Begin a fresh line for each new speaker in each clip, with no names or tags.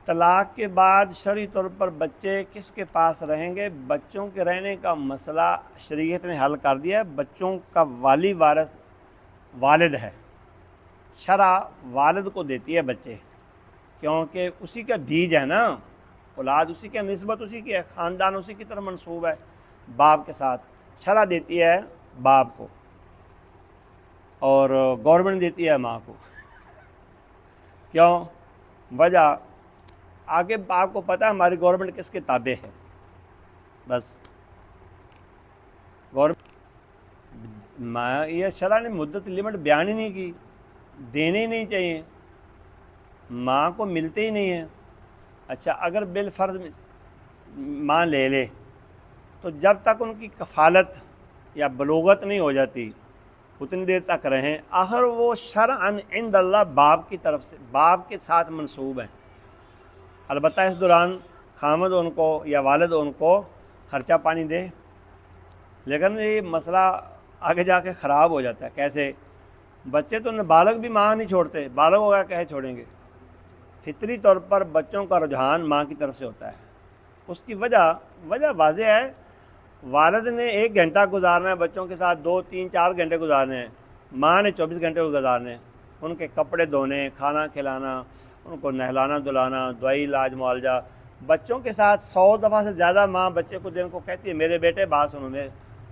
طلاق کے بعد شرعی طور پر بچے کس کے پاس رہیں گے؟ بچوں کے رہنے کا مسئلہ شریعت نے حل کر دیا ہے۔ بچوں کا والی وارث والد ہے، شرع والد کو دیتی ہے بچے، کیونکہ اسی کا بیج ہے نا، اولاد اسی کی نسبت اسی کی ہے، خاندان اسی کی طرف منسوب ہے باپ کے ساتھ۔ شرع دیتی ہے باپ کو اور گورنمنٹ دیتی ہے ماں کو۔ کیوں؟ وجہ آگے آپ کو پتہ ہے ہماری گورنمنٹ کس کے تابع ہے؟ بس گورنمنٹ، یہ شرع نے مدت لمٹ بیان ہی نہیں کی، دینے ہی نہیں چاہیے، ماں کو ملتے ہی نہیں ہیں۔ اچھا اگر بالفرض ماں لے لے تو جب تک ان کی کفالت یا بلوغت نہیں ہو جاتی اتنی دیر تک رہیں، آخر وہ شرعاً عند اللہ باپ کی طرف سے باپ کے ساتھ منسوب ہیں۔ البتہ اس دوران خامد ان کو یا والد ان کو خرچہ پانی دے، لیکن یہ مسئلہ آگے جا کے خراب ہو جاتا ہے۔ کیسے؟ بچے تو نابالغ بھی ماں نہیں چھوڑتے، بالغ ہوگا کہے چھوڑیں گے۔ فطری طور پر بچوں کا رجحان ماں کی طرف سے ہوتا ہے۔ اس کی وجہ واضح ہے، والد نے 1 گھنٹہ گزارنا ہے بچوں کے ساتھ، 2 3 4 گھنٹے گزارنے ہیں، ماں نے 24 گھنٹے گزارنے ہیں۔ ان کے کپڑے دھونے، کھانا کھلانا، ان کو نہلانا دلانا، دوائی علاج معالجہ۔ بچوں کے ساتھ 100 دفعہ سے زیادہ ماں بچے کو دن کو کہتی ہے میرے بیٹے بات سنو،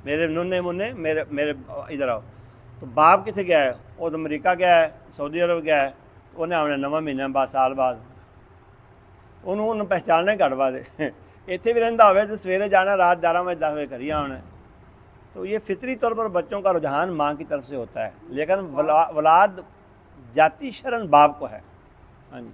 میرے ننے منے، میرے ادھر آؤ۔ تو باپ کتنے گیا ہے؟ وہ تو امریکہ گیا ہے، سعودی عرب گیا ہے، انہیں آنے 9 مہینے بعد، سال بعد انہوں پہچاننے گھٹ بعد اتنے بھی رہتا ہوئے تو سویرے جانا، رات 11 بجے 10 بجے کریے آنا ہے۔ تو یہ فطری طور پر بچوں کا رجحان ماں کی طرف سے ہوتا ہے، لیکن ولاد جاتی شرن باپ کو ہے۔ ہاں جی،